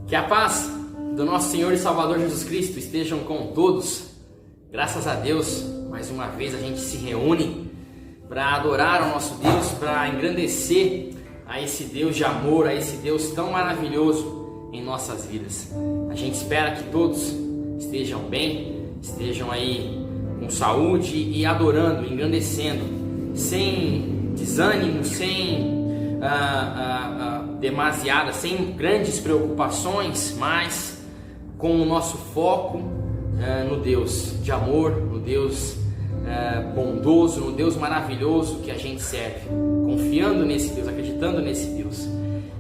Que a paz do nosso Senhor e Salvador Jesus Cristo estejam com todos. Graças a Deus, mais uma vez a gente se reúne para adorar ao nosso Deus, para engrandecer a esse Deus de amor, a esse Deus tão maravilhoso em nossas vidas. A gente espera que todos estejam bem, estejam aí com saúde e adorando, engrandecendo, sem desânimo, sem demasiadas, sem grandes preocupações, mas com o nosso foco no Deus de amor, no Deus bondoso, no Deus maravilhoso que a gente serve, confiando nesse Deus, acreditando nesse Deus.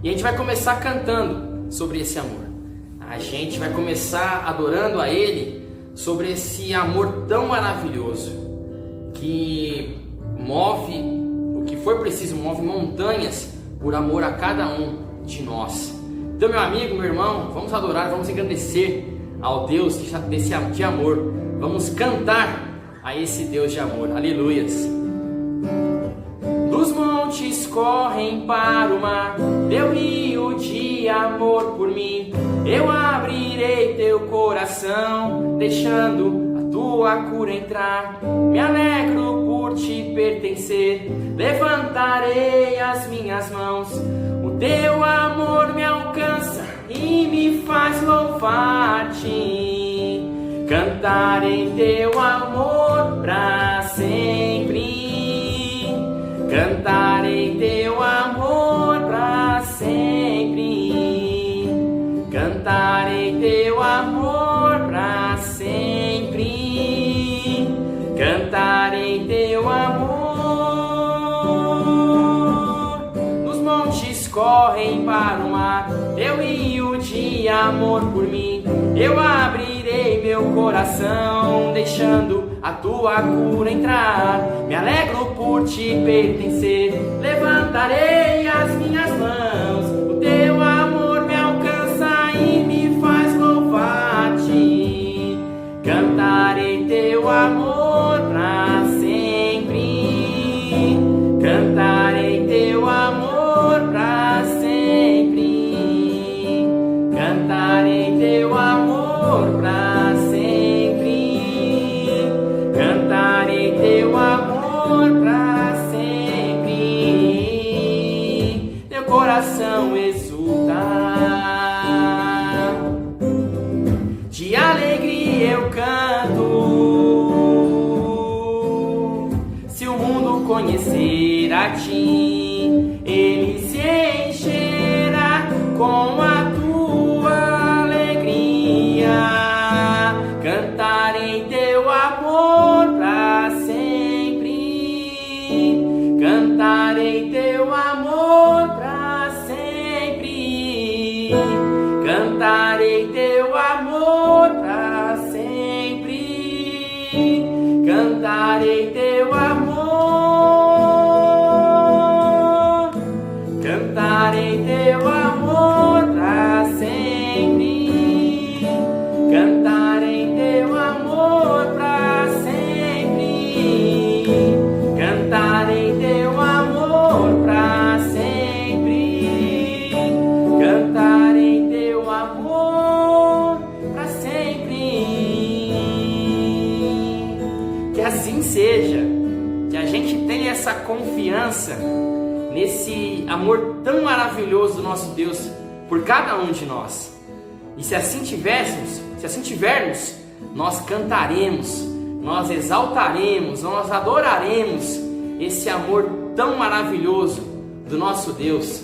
E a gente vai começar cantando sobre esse amor. A gente vai começar adorando a Ele sobre esse amor tão maravilhoso que move o que for preciso, move montanhas por amor a cada um de nós. Então, meu amigo, meu irmão, vamos adorar, vamos engrandecer ao Deus de amor. Vamos cantar a esse Deus de amor. Aleluias. Dos montes correm para o mar, teu rio de amor por mim. Eu abrirei teu coração, deixando a tua cura entrar. Me alegro por te pertencer, levantarei as minhas mãos. O teu amor me alcança e me faz louvar-te. Cantar em teu amor pra sempre. Cantar em teu amor pra sempre. Cantar em teu amor pra sempre. Cantar em teu amor. Nos montes correm para o mar, teu rio de amor por mim. Eu abrirei meu coração, deixando a tua cura entrar. Me alegro por te pertencer, levantarei as minhas mãos. O teu amor me alcança e me faz louvar-te. Cantar em teu amor pra sempre. Cantar em teu amor pra sempre. Cantar em teu amor pra sempre. Cantar em teu amor pra sempre. Teu coração exulta, de alegria eu canto. Se o mundo conhecer a ti, ele se encherá com a tua alegria. Cantar em teu amor pra sempre. Cantar em teu amor pra sempre. Cantar em teu amor pra sempre. Cantar em teu amor. Cantar em teu amor pra sempre. Cantar em teu amor pra sempre. Cantar em teu amor pra sempre. Cantar em teu amor pra sempre. Que assim seja, que a gente tenha essa confiança nesse amor tão maravilhoso do nosso Deus por cada um de nós. E se assim tivermos, nós cantaremos, nós exaltaremos, nós adoraremos esse amor tão maravilhoso do nosso Deus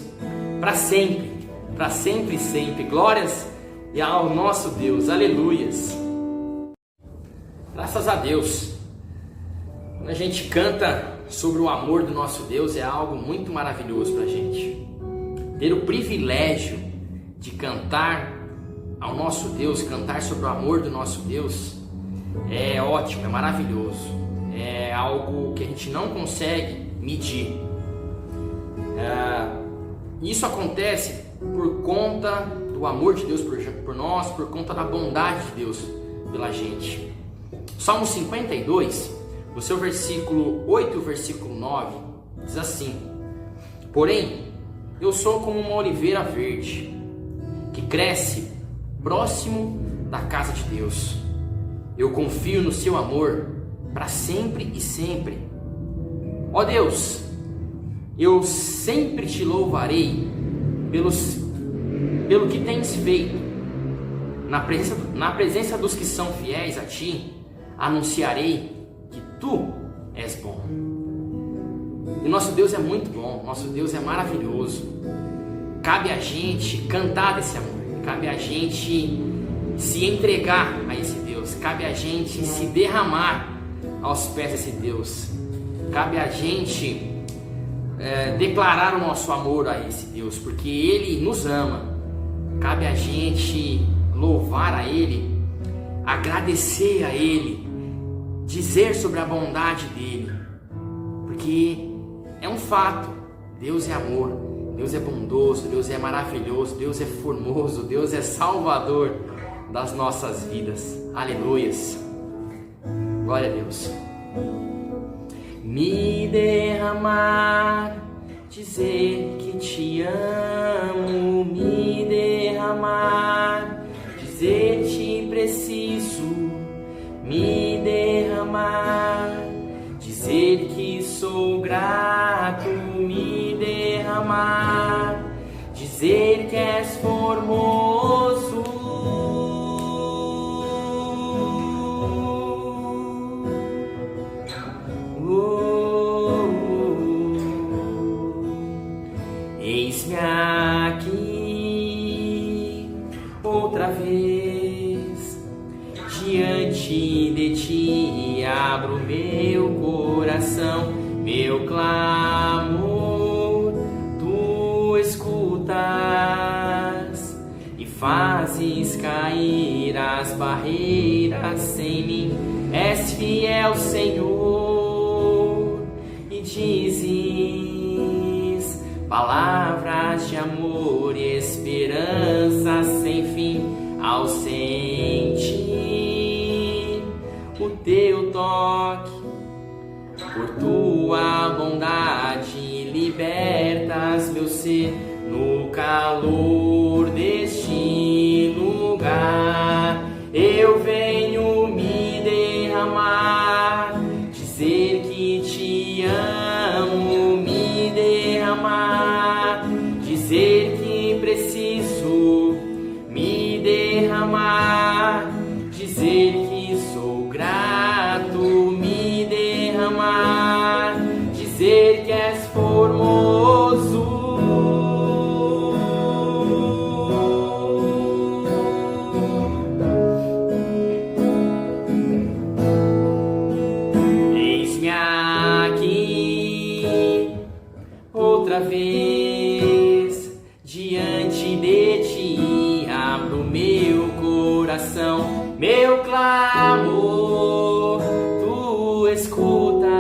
para sempre e sempre. Glórias ao nosso Deus. Aleluias. Graças a Deus. Quando a gente canta sobre o amor do nosso Deus, é algo muito maravilhoso para a gente. Ter o privilégio de cantar ao nosso Deus, cantar sobre o amor do nosso Deus, é ótimo, é maravilhoso. É algo que a gente não consegue medir. Isso acontece por conta do amor de Deus por nós, por conta da bondade de Deus pela gente. Salmo 52, no seu versículo 8 e versículo 9, diz assim: porém, eu sou como uma oliveira verde, que cresce próximo da casa de Deus. Eu confio no seu amor para sempre e sempre. Ó Deus, eu sempre te louvarei pelo que tens feito. Na presença dos que são fiéis a ti, anunciarei que tu és bom. E nosso Deus é muito bom, nosso Deus é maravilhoso. Cabe a gente cantar desse amor, cabe a gente se entregar a esse Deus, cabe a gente se derramar aos pés desse Deus, cabe a gente declarar o nosso amor a esse Deus, porque Ele nos ama. Cabe a gente louvar a Ele, agradecer a Ele, dizer sobre a bondade dEle, porque é um fato, Deus é amor, Deus é bondoso, Deus é maravilhoso, Deus é formoso, Deus é salvador das nossas vidas. Aleluias, glória a Deus. Me derramar, dizer que te amo, me derramar, dizer te preciso, me derramar, dizer que sou grato, me derramar, dizer que és formoso. Eis-me aqui outra vez, diante de ti abro meu coração, meu clamor tu escutas e fazes cair as barreiras em mim. És fiel, Senhor, e dizes palavras de amor e esperança sem fim ao sentir o teu toque. Por tua bondade libertas meu ser no calor deste lugar. Eu venho me derramar, dizer que te amo, me derramar, dizer que preciso, me derramar, dizer que sou grato, me derramar, dizer que és formoso. Eis-me aqui outra vez, diante de ti abro meu coração, meu clamor tu escutas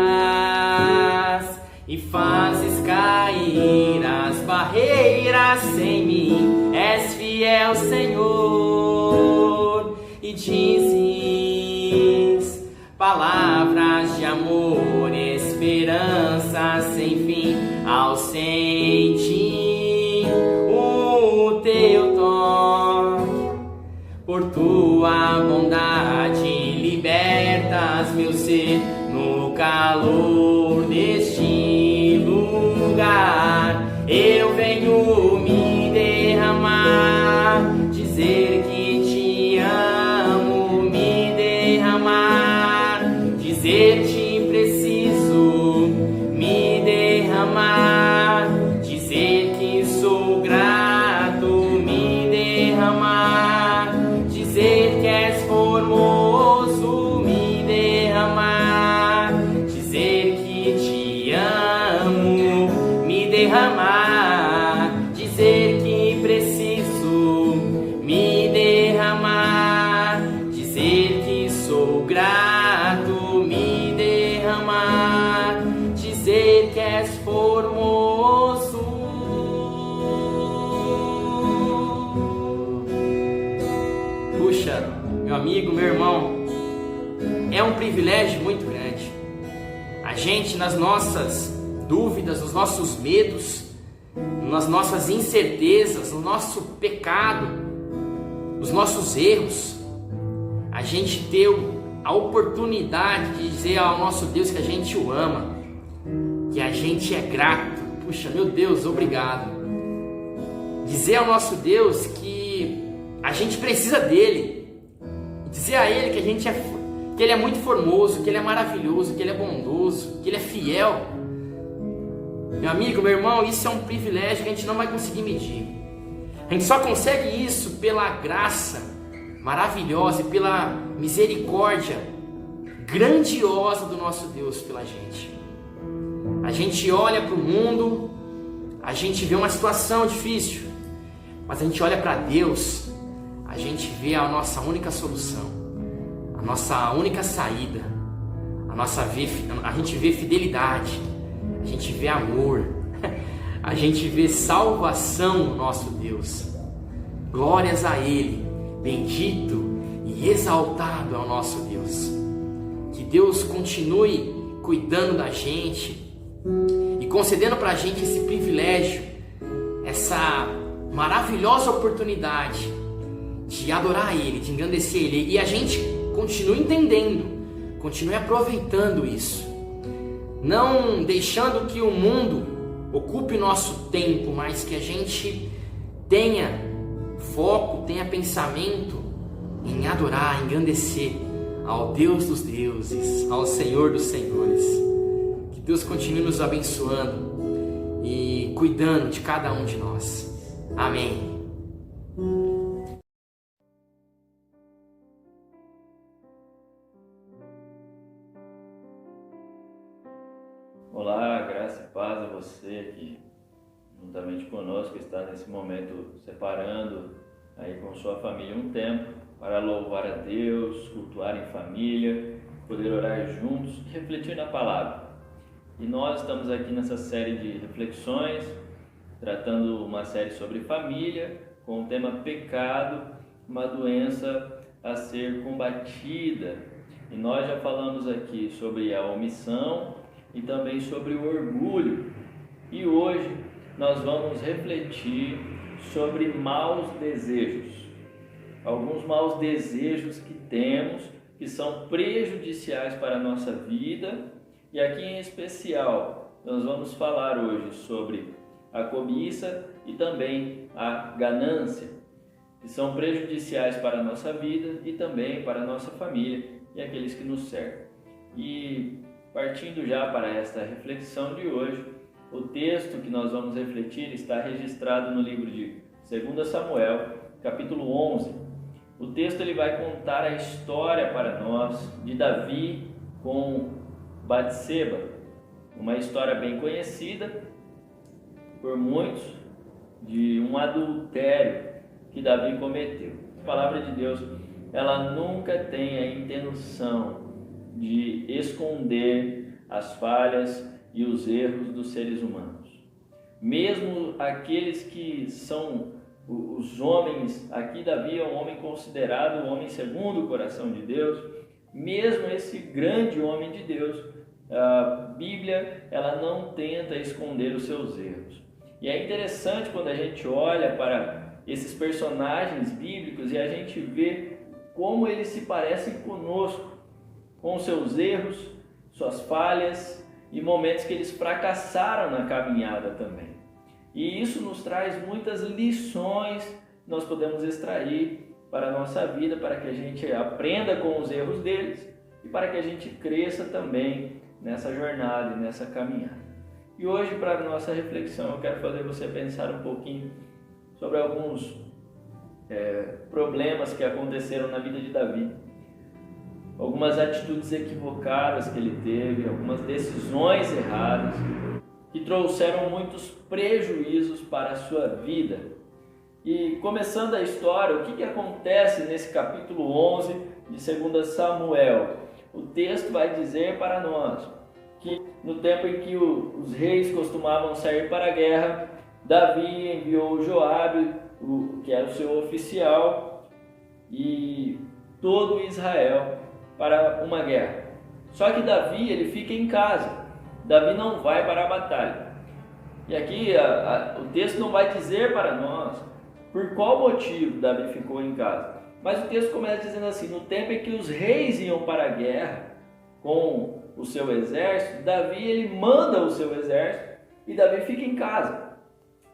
e fazes cair as barreiras em mim. És fiel, Senhor, e dizes palavras de amor, esperança sem fim ao sentir o teu toque. Por tua bondade libertas meu ser no calor deste lugar. Eu venho me derramar, dizer que te amo, me derramar, dizer te preciso, me derramar, dizer que sou grato, me derramar, dizer que és formoso, me derramar, dizer que te amo, me derramar, dizer que preciso, me derramar, dizer que sou grato, me derramar, dizer que és formoso. Puxa, meu amigo, meu irmão, é um privilégio muito grande. A gente, nas nossas dúvidas, nos nossos medos, nas nossas incertezas, no nosso pecado, os nossos erros, a gente ter a oportunidade de dizer ao nosso Deus que a gente o ama, que a gente é grato. Puxa, meu Deus, obrigado. Dizer ao nosso Deus que a gente precisa dele. Dizer a ele que ele é muito formoso, que ele é maravilhoso, que ele é bondoso, que ele é fiel. Meu amigo, meu irmão, isso é um privilégio que a gente não vai conseguir medir. A gente só consegue isso pela graça maravilhosa e pela misericórdia grandiosa do nosso Deus pela gente. A gente olha para o mundo, a gente vê uma situação difícil, mas a gente olha para Deus, a gente vê a nossa única solução, a nossa única saída, a gente vê fidelidade, a gente vê amor, a gente vê salvação no nosso Deus. Glórias a Ele, bendito e exaltado é o nosso Deus. Que Deus continue cuidando da gente e concedendo para a gente esse privilégio, essa maravilhosa oportunidade de adorar Ele, de engrandecer Ele, e a gente continue entendendo, continue aproveitando isso, não deixando que o mundo ocupe nosso tempo, mas que a gente tenha foco, tenha pensamento em adorar, em engrandecer ao Deus dos deuses, ao Senhor dos senhores. Que Deus continue nos abençoando e cuidando de cada um de nós. Amém. Olá, graça e paz a você que juntamente conosco está nesse momento separando aí com sua família um tempo para louvar a Deus, cultuar em família, poder orar juntos e refletir na palavra. E nós estamos aqui nessa série de reflexões, tratando uma série sobre família, com o tema pecado, uma doença a ser combatida. E nós já falamos aqui sobre a omissão e também sobre o orgulho. E hoje nós vamos refletir sobre maus desejos. Alguns maus desejos que temos, que são prejudiciais para a nossa vida. E aqui em especial, nós vamos falar hoje sobre a cobiça e também a ganância, que são prejudiciais para a nossa vida e também para a nossa família e aqueles que nos cercam. E partindo já para esta reflexão de hoje, o texto que nós vamos refletir está registrado no livro de 2 Samuel, capítulo 11. O texto ele vai contar a história para nós de Davi com Batseba, uma história bem conhecida por muitos, de um adultério que Davi cometeu. A palavra de Deus, ela nunca tem a intenção de esconder as falhas e os erros dos seres humanos. Mesmo aqueles que são os homens, aqui Davi é um homem considerado um homem segundo o coração de Deus, mesmo esse grande homem de Deus, a Bíblia ela não tenta esconder os seus erros. E é interessante quando a gente olha para esses personagens bíblicos e a gente vê como eles se parecem conosco, com seus erros, suas falhas e momentos que eles fracassaram na caminhada também. E isso nos traz muitas lições que nós podemos extrair para a nossa vida, para que a gente aprenda com os erros deles e para que a gente cresça também nessa jornada e nessa caminhada. E hoje, para a nossa reflexão, eu quero fazer você pensar um pouquinho sobre alguns problemas que aconteceram na vida de Davi. Algumas atitudes equivocadas que ele teve, algumas decisões erradas que trouxeram muitos prejuízos para a sua vida. E começando a história, o que acontece nesse capítulo 11 de 2 Samuel? O texto vai dizer para nós que no tempo em que os reis costumavam sair para a guerra, Davi enviou Joabe, que era o seu oficial, e todo Israel para uma guerra. Só que Davi ele fica em casa. Davi não vai para a batalha. E aqui o texto não vai dizer para nós por qual motivo Davi ficou em casa. Mas o texto começa dizendo assim: no tempo em que os reis iam para a guerra com o seu exército, Davi ele manda o seu exército e Davi fica em casa.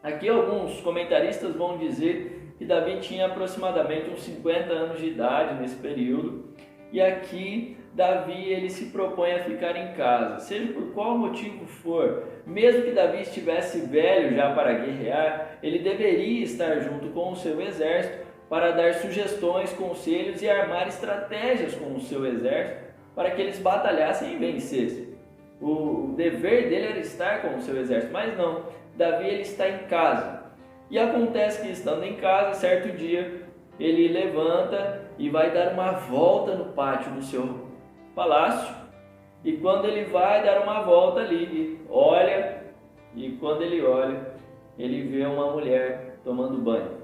Aqui alguns comentaristas vão dizer que Davi tinha aproximadamente uns 50 anos de idade nesse período, e aqui Davi ele se propõe a ficar em casa, seja por qual motivo for. Mesmo que Davi estivesse velho já para guerrear, ele deveria estar junto com o seu exército para dar sugestões, conselhos e armar estratégias com o seu exército para que eles batalhassem e vencessem. O dever dele era estar com o seu exército, mas não, Davi ele está em casa. E acontece que, estando em casa, certo dia, ele levanta e vai dar uma volta no pátio do seu palácio. E quando ele vai dar uma volta ali, ele olha, e quando ele olha, ele vê uma mulher tomando banho.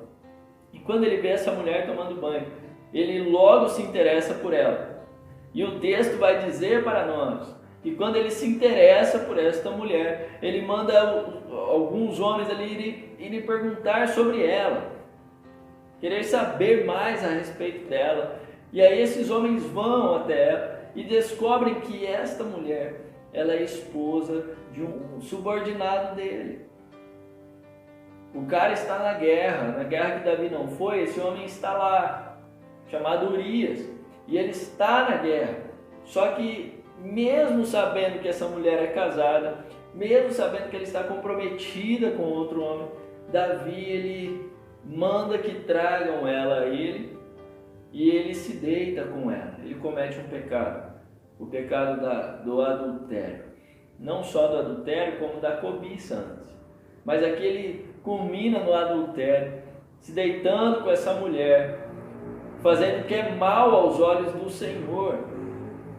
E quando ele vê essa mulher tomando banho, ele logo se interessa por ela. E o texto vai dizer para nós que quando ele se interessa por esta mulher, ele manda alguns homens ali irem perguntar sobre ela, querer saber mais a respeito dela. E aí esses homens vão até ela e descobrem que esta mulher, ela é esposa de um subordinado dele. O cara está na guerra que Davi não foi, esse homem está lá, chamado Urias, e ele está na guerra. Só que mesmo sabendo que essa mulher é casada, mesmo sabendo que ela está comprometida com outro homem, Davi ele manda que tragam ela a ele, e ele se deita com ela. Ele comete um pecado, o pecado do adultério. Não só do adultério, como da cobiça antes. Mas aqui ele culmina no adultério, se deitando com essa mulher, fazendo o que é mal aos olhos do Senhor.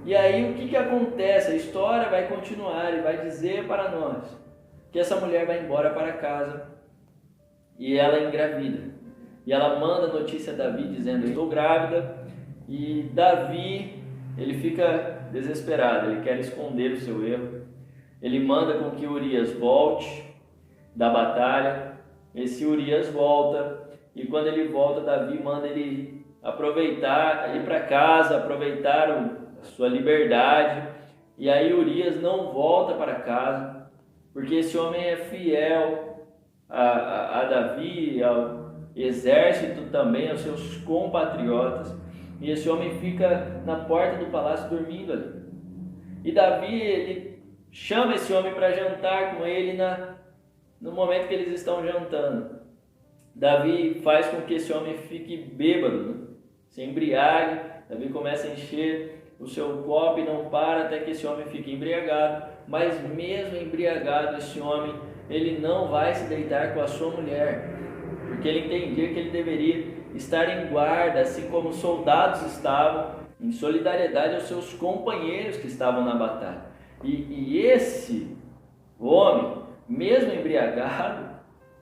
E aí o que acontece? A história vai continuar e vai dizer para nós que essa mulher vai embora para casa e ela engravida. E ela manda notícia a Davi dizendo: estou grávida. E Davi ele fica desesperado, ele quer esconder o seu erro. Ele manda com que Urias volte da batalha. Esse Urias volta, e quando ele volta, Davi manda ele aproveitar, ir para casa, aproveitar a sua liberdade. E aí Urias não volta para casa, porque esse homem é fiel a Davi, ao exército também, aos seus compatriotas. E esse homem fica na porta do palácio dormindo ali. E Davi ele chama esse homem para jantar com ele no momento que eles estão jantando. Davi faz com que esse homem fique bêbado, se embriague. Davi começa a encher o seu copo e não para até que esse homem fique embriagado. Mas mesmo embriagado, esse homem ele não vai se deitar com a sua mulher, porque ele entendia que ele deveria estar em guarda, assim como os soldados estavam, em solidariedade aos seus companheiros que estavam na batalha. E esse homem, mesmo embriagado,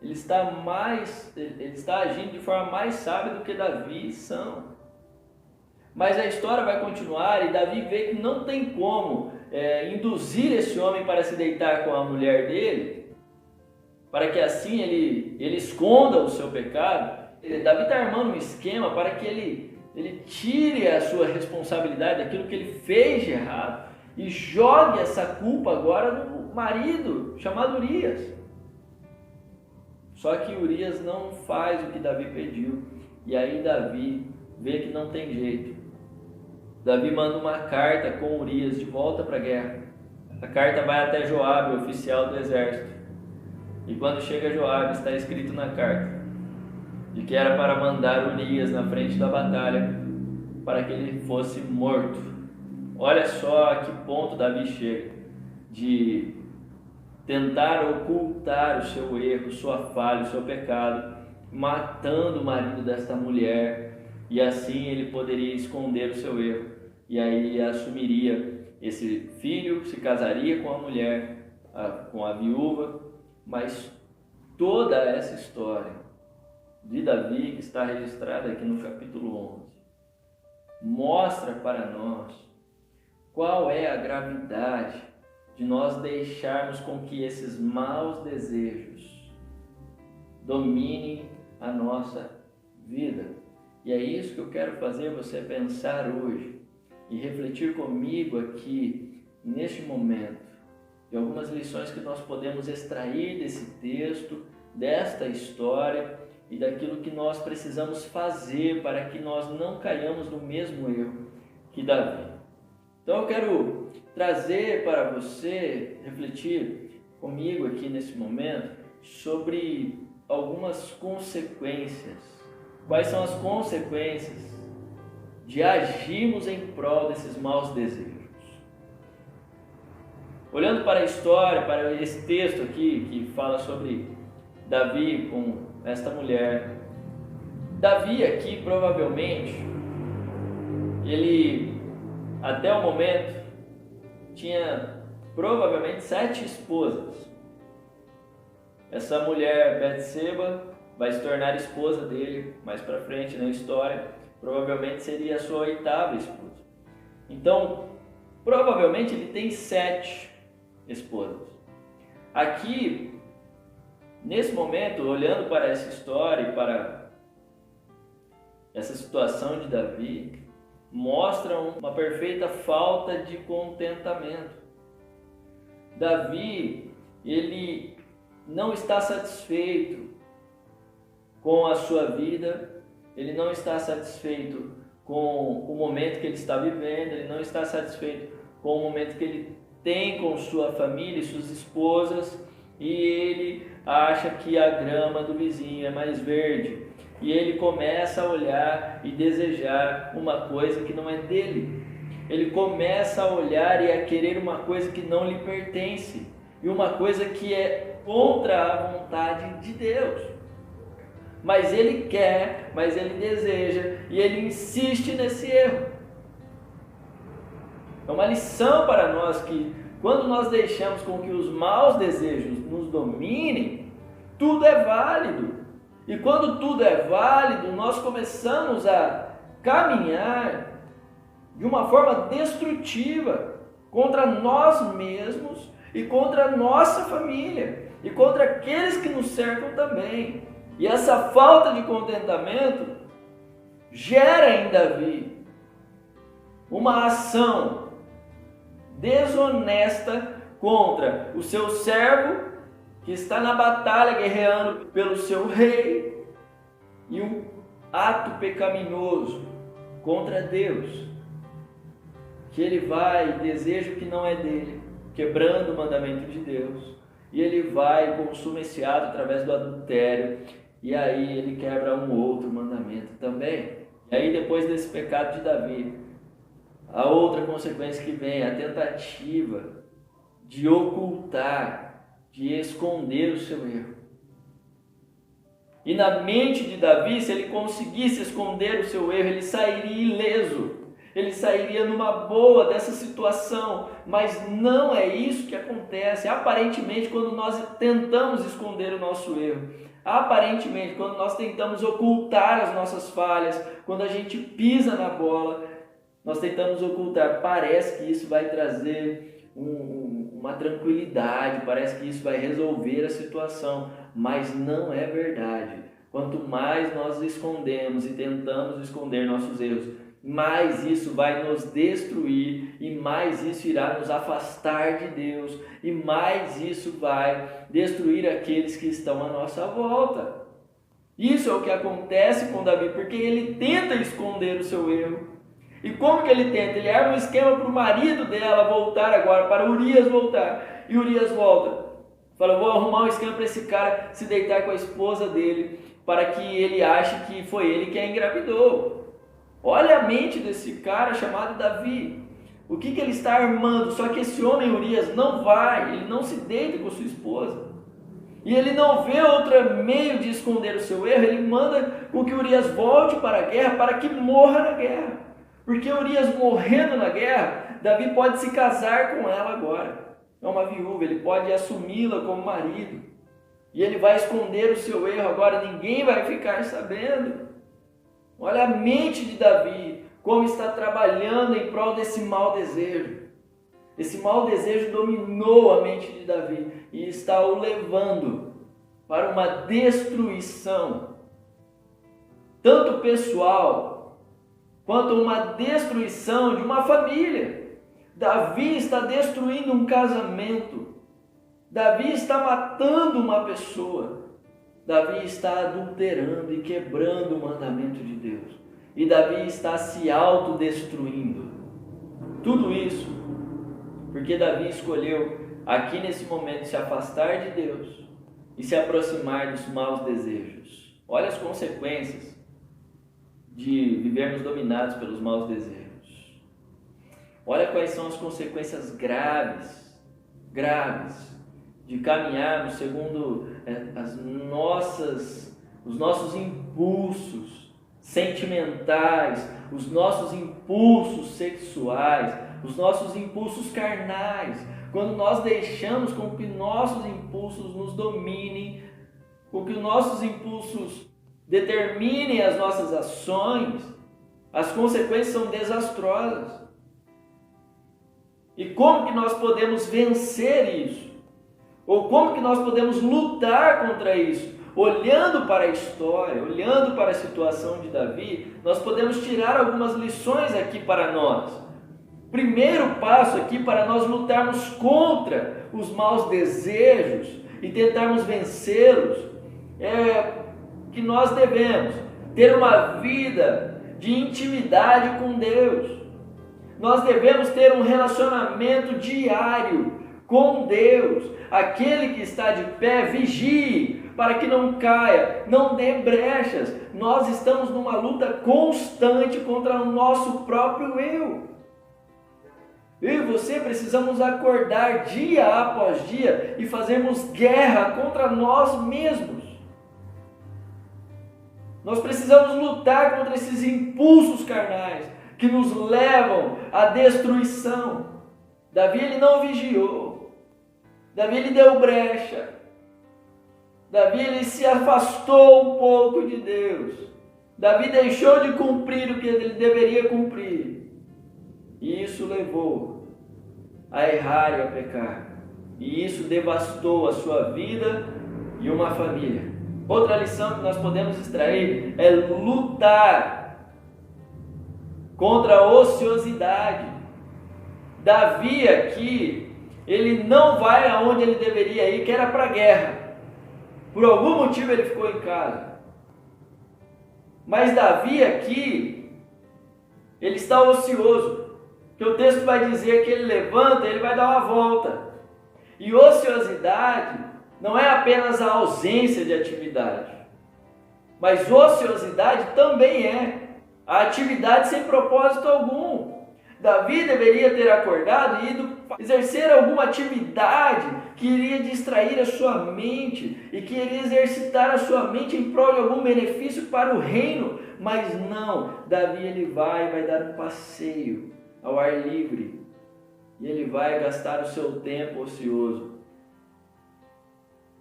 ele está agindo de forma mais sábia do que Davi são. Mas a história vai continuar e Davi vê que não tem como induzir esse homem para se deitar com a mulher dele, para que assim ele esconda o seu pecado. Davi está armando um esquema para que ele tire a sua responsabilidade daquilo que ele fez de errado e jogue essa culpa agora no marido chamado Urias. Só que Urias não faz o que Davi pediu, e aí Davi vê que não tem jeito. Davi manda uma carta com Urias de volta para a guerra. A carta vai até Joabe, oficial do exército. E quando chega Joabe, está escrito na carta de que era para mandar Urias na frente da batalha para que ele fosse morto. Olha só a que ponto Davi chega de tentar ocultar o seu erro, sua falha, o seu pecado, matando o marido desta mulher, e assim ele poderia esconder o seu erro, e aí ele assumiria esse filho, se casaria com a mulher, com a viúva. Mas toda essa história de Davi, que está registrada aqui no capítulo 11, mostra para nós qual é a gravidade de nós deixarmos com que esses maus desejos dominem a nossa vida E é isso que eu quero fazer você pensar hoje e refletir comigo aqui, neste momento, de algumas lições que nós podemos extrair desse texto, desta história e daquilo que nós precisamos fazer para que nós não caiamos no mesmo erro que Davi. Então eu quero trazer para você refletir comigo aqui nesse momento sobre algumas consequências. Quais são as consequências de agirmos em prol desses maus desejos? Olhando para a história, para esse texto aqui que fala sobre Davi com esta mulher, Davi aqui provavelmente, ele até o momento tinha provavelmente 7 esposas. Essa mulher, Betseba, vai se tornar esposa dele mais para frente na história, provavelmente seria a sua 8ª esposa. Então, provavelmente ele tem 7 esposas. Aqui, nesse momento, olhando para essa história e para essa situação de Davi, mostram uma perfeita falta de contentamento. Davi, ele não está satisfeito com a sua vida, ele não está satisfeito com o momento que ele está vivendo, ele não está satisfeito com o momento que ele tem com sua família e suas esposas, e ele acha que a grama do vizinho é mais verde. E ele começa a olhar e desejar uma coisa que não é dele. Ele começa a olhar e a querer uma coisa que não lhe pertence, e uma coisa que é contra a vontade de Deus. Mas ele quer, mas ele deseja, e ele insiste nesse erro. É uma lição para nós que, quando nós deixamos com que os maus desejos nos dominem, tudo é válido. E quando tudo é válido, nós começamos a caminhar de uma forma destrutiva contra nós mesmos e contra a nossa família e contra aqueles que nos cercam também. E essa falta de contentamento gera em Davi uma ação desonesta contra o seu servo que está na batalha guerreando pelo seu rei, e um ato pecaminoso contra Deus, que ele vai, deseja o que não é dele, quebrando o mandamento de Deus, e ele vai e consuma esse ato através do adultério, e aí ele quebra um outro mandamento também. E aí, depois desse pecado de Davi, a outra consequência que vem é a tentativa de ocultar, de esconder o seu erro. E na mente de Davi, se ele conseguisse esconder o seu erro, ele sairia ileso, ele sairia numa boa dessa situação, mas não é isso que acontece. Aparentemente, quando nós tentamos esconder o nosso erro, aparentemente, quando nós tentamos ocultar as nossas falhas, quando a gente pisa na bola, nós tentamos ocultar, parece que isso vai trazer uma tranquilidade, parece que isso vai resolver a situação, mas não é verdade. Quanto mais nós escondemos e tentamos esconder nossos erros, mais isso vai nos destruir, e mais isso irá nos afastar de Deus, e mais isso vai destruir aqueles que estão à nossa volta. Isso é o que acontece com Davi, porque ele tenta esconder o seu erro. E como que ele tenta? Ele arma um esquema para o marido dela voltar agora, para Urias voltar. E Urias volta. Fala, vou arrumar um esquema para esse cara se deitar com a esposa dele, para que ele ache que foi ele que a engravidou. Olha a mente desse cara chamado Davi. O que ele está armando? Só que esse homem Urias não vai, ele não se deita com sua esposa. E ele não vê outro meio de esconder o seu erro, ele manda com que Urias volte para a guerra, para que morra na guerra. Porque Urias morrendo na guerra, Davi pode se casar com ela agora. É uma viúva, ele pode assumi-la como marido. E ele vai esconder o seu erro agora, ninguém vai ficar sabendo. Olha a mente de Davi, como está trabalhando em prol desse mau desejo. Esse mau desejo dominou a mente de Davi e está o levando para uma destruição tanto pessoal, quanto uma destruição de uma família. Davi está destruindo um casamento. Davi está matando uma pessoa. Davi está adulterando e quebrando o mandamento de Deus. E Davi está se autodestruindo. Tudo isso porque Davi escolheu aqui nesse momento se afastar de Deus e se aproximar dos maus desejos. Olha as consequências de vivermos dominados pelos maus desejos. Olha quais são as consequências graves de caminharmos segundo os nossos impulsos sentimentais, os nossos impulsos sexuais, os nossos impulsos carnais. Quando nós deixamos com que nossos impulsos nos dominem, com que os nossos impulsos determinem as nossas ações, as consequências são desastrosas. E como que nós podemos vencer isso? Ou como que nós podemos lutar contra isso? Olhando para a história, olhando para a situação de Davi, nós podemos tirar algumas lições aqui para nós. Primeiro passo aqui para nós lutarmos contra os maus desejos e tentarmos vencê-los é que nós devemos ter uma vida de intimidade com Deus. Nós devemos ter um relacionamento diário com Deus. Aquele que está de pé, vigie para que não caia, não dê brechas. Nós estamos numa luta constante contra o nosso próprio eu. Eu e você precisamos acordar dia após dia e fazermos guerra contra nós mesmos. Nós precisamos lutar contra esses impulsos carnais que nos levam à destruição. Davi ele não vigiou. Davi ele deu brecha. Davi ele se afastou um pouco de Deus. Davi deixou de cumprir o que ele deveria cumprir. E isso levou a errar e a pecar. E isso devastou a sua vida e uma família. Outra lição que nós podemos extrair é lutar contra a ociosidade. Davi aqui, ele não vai aonde ele deveria ir, que era para a guerra. Por algum motivo ele ficou em casa. Mas Davi aqui, ele está ocioso. Que o texto vai dizer que ele levanta, ele vai dar uma volta. E ociosidade não é apenas a ausência de atividade, mas ociosidade também é a atividade sem propósito algum. Davi deveria ter acordado e ido exercer alguma atividade que iria distrair a sua mente e que iria exercitar a sua mente em prol de algum benefício para o reino, mas não. Davi ele vai dar um passeio ao ar livre, e ele vai gastar o seu tempo ocioso,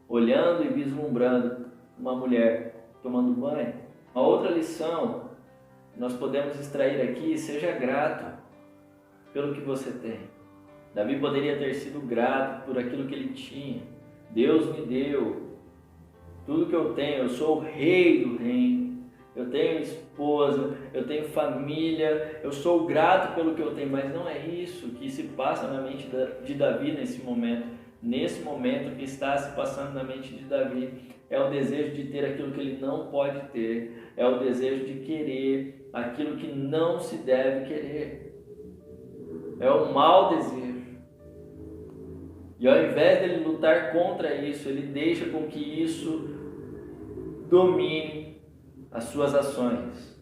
olhando e vislumbrando uma mulher tomando banho. Uma outra lição que nós podemos extrair aqui: seja grato pelo que você tem. Davi poderia ter sido grato por aquilo que ele tinha. Deus me deu tudo que eu tenho, eu sou o rei do reino. Eu tenho esposa, eu tenho família, eu sou grato pelo que eu tenho, mas não é isso que se passa na mente de Davi nesse momento. Nesse momento, o que está se passando na mente de Davi é o desejo de ter aquilo que ele não pode ter, é o desejo de querer aquilo que não se deve querer. É o mau desejo. E ao invés dele lutar contra isso, ele deixa com que isso domine as suas ações.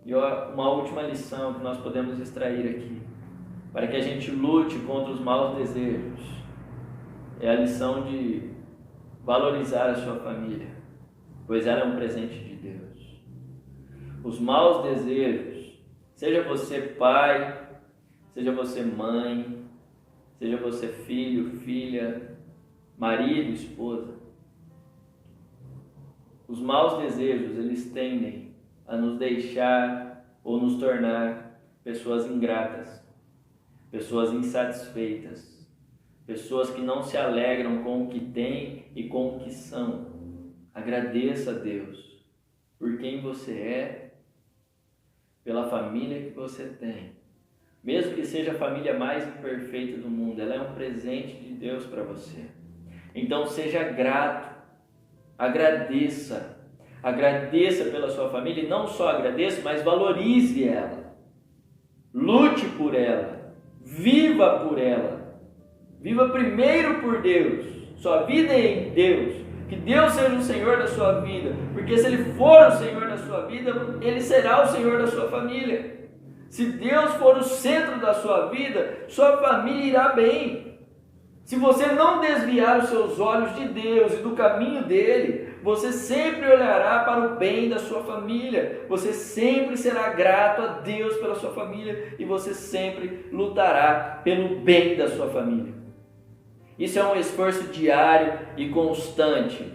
E uma última lição que nós podemos extrair aqui, para que a gente lute contra os maus desejos, é a lição de valorizar a sua família, pois ela é um presente de Deus. Os maus desejos, seja você pai, seja você mãe, seja você filho, filha, marido, esposa, os maus desejos, eles tendem a nos deixar ou nos tornar pessoas ingratas, pessoas insatisfeitas, pessoas que não se alegram com o que têm e com o que são. Agradeça a Deus. por quem você é, pela família que você tem. Mesmo que seja a família mais imperfeita do mundo, ela é um presente de Deus para você. Então seja grato, agradeça pela sua família, e não só agradeça, mas valorize ela, lute por ela, viva por ela, viva primeiro por Deus, sua vida é em Deus, que Deus seja o Senhor da sua vida, porque se Ele for o Senhor da sua vida, Ele será o Senhor da sua família. Se Deus for o centro da sua vida, sua família irá bem. Se você não desviar os seus olhos de Deus e do caminho dele, você sempre olhará para o bem da sua família. Você sempre será grato a Deus pela sua família e você sempre lutará pelo bem da sua família. Isso é um esforço diário e constante.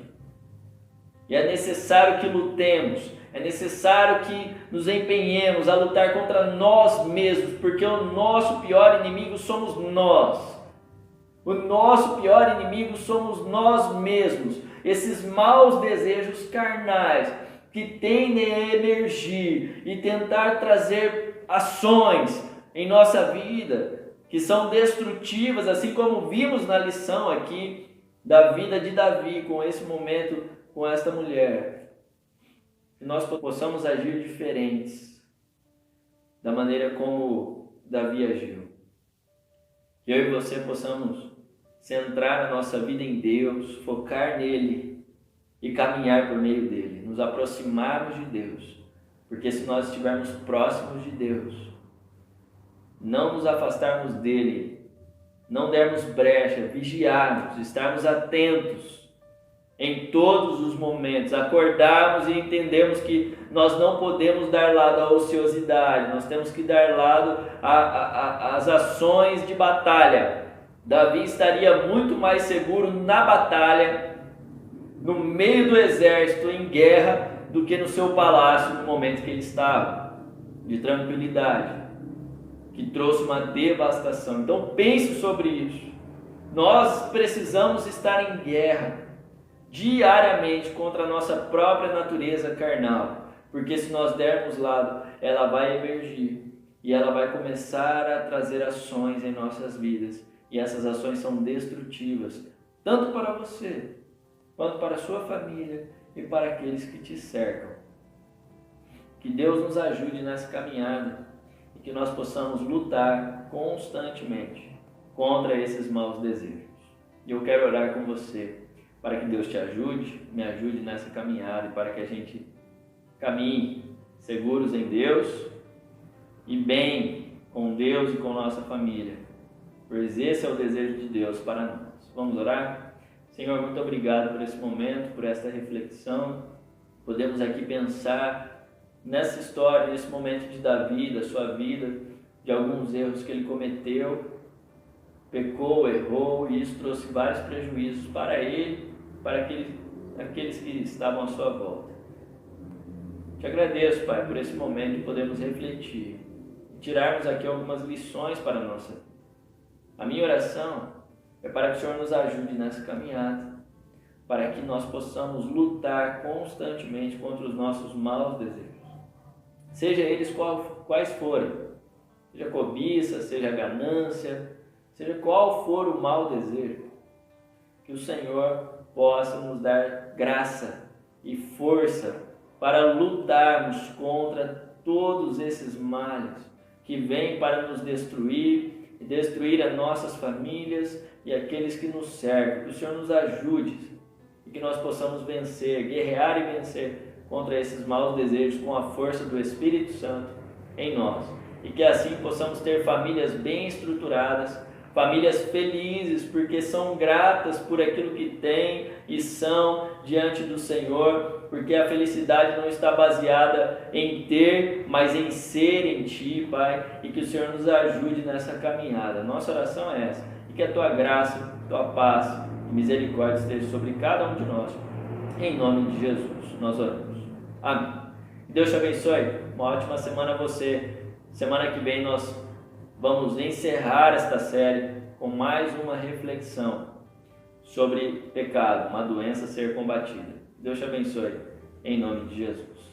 E é necessário que lutemos, é necessário que nos empenhemos a lutar contra nós mesmos, porque o nosso pior inimigo somos nós. O nosso pior inimigo somos nós mesmos. Esses maus desejos carnais que tendem a emergir e tentar trazer ações em nossa vida que são destrutivas, assim como vimos na lição aqui da vida de Davi, com esse momento, com esta mulher. Que nós possamos agir diferentes da maneira como Davi agiu. Que eu e você possamos centrar a nossa vida em Deus, focar nele e caminhar por meio dele, nos aproximarmos de Deus, porque se nós estivermos próximos de Deus, não nos afastarmos dele, não dermos brecha, vigiarmos, estarmos atentos em todos os momentos, acordarmos e entendermos que nós não podemos dar lado à ociosidade, nós temos que dar lado às ações de batalha. Davi estaria muito mais seguro na batalha, no meio do exército, em guerra, do que no seu palácio no momento que ele estava, de tranquilidade, que trouxe uma devastação. Então pense sobre isso. Nós precisamos estar em guerra diariamente contra a nossa própria natureza carnal, porque se nós dermos lado, ela vai emergir e ela vai começar a trazer ações em nossas vidas. E essas ações são destrutivas, tanto para você, quanto para a sua família e para aqueles que te cercam. Que Deus nos ajude nessa caminhada e que nós possamos lutar constantemente contra esses maus desejos. E eu quero orar com você para que Deus te ajude, me ajude nessa caminhada e para que a gente caminhe seguros em Deus e bem com Deus e com nossa família. Pois esse é o desejo de Deus para nós. Vamos orar? Senhor, muito obrigado por esse momento, por esta reflexão. Podemos aqui pensar nessa história, nesse momento de Davi, da sua vida, de alguns erros que ele cometeu, pecou, errou, e isso trouxe vários prejuízos para ele, para aqueles que estavam à sua volta. Te agradeço, Pai, por esse momento que podemos refletir e tirarmos aqui algumas lições para a nossa vida. A minha oração é para que o Senhor nos ajude nessa caminhada, para que nós possamos lutar constantemente contra os nossos maus desejos, seja eles quais forem, seja cobiça, seja ganância, seja qual for o mau desejo, que o Senhor possa nos dar graça e força para lutarmos contra todos esses males que vêm para nos destruir e destruir as nossas famílias e aqueles que nos cercam. Que o Senhor nos ajude e que nós possamos vencer, guerrear e vencer contra esses maus desejos com a força do Espírito Santo em nós. E que assim possamos ter famílias bem estruturadas, famílias felizes, porque são gratas por aquilo que têm e são diante do Senhor, porque a felicidade não está baseada em ter, mas em ser em Ti, Pai, e que o Senhor nos ajude nessa caminhada. Nossa oração é essa, e que a Tua graça, Tua paz e misericórdia esteja sobre cada um de nós, em nome de Jesus, nós oramos. Amém. Deus te abençoe, uma ótima semana a você. Semana que vem nós vamos encerrar esta série com mais uma reflexão sobre pecado, uma doença a ser combatida. Deus te abençoe, em nome de Jesus.